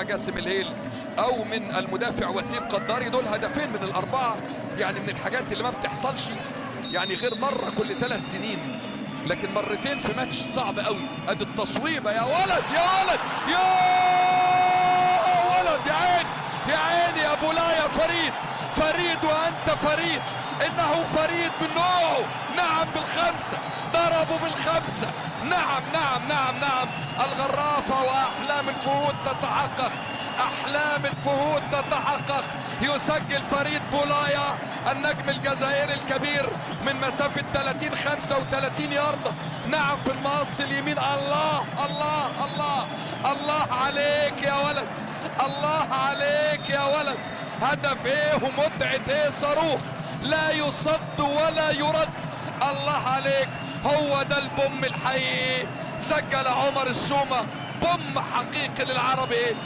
جاسم الهيل او من المدافع وسيم قداري. دول هدفين من الاربعه، يعني من الحاجات اللي ما بتحصلش، يعني غير مره كل 3 سنين، لكن مرتين في ماتش صعب قوي. ادي التصويبه، يا ولد يا ولد يا ولد، يا عين يا عين يا بولايا. فريد فريد وانت فريد، انه فريد من نوعه. نعم بالخمسه، ضربوا بالخمسه. نعم نعم نعم نعم، الغرافه واحلام الفهود تتحقق، احلام الفهود تتحقق. يسجل فريد بولايا النجم الجزائري الكبير من مسافه 30 35 ياردة. نعم في المقص اليمين. الله الله الله الله عليك يا ولد، الله عليك يا ولد. هدف ايه ومتعه ايه، صاروخ لا يصد ولا يرد. الله عليك، هو ده البوم الحقيقي. سجل عمر السومة، بوم حقيقي للعربي.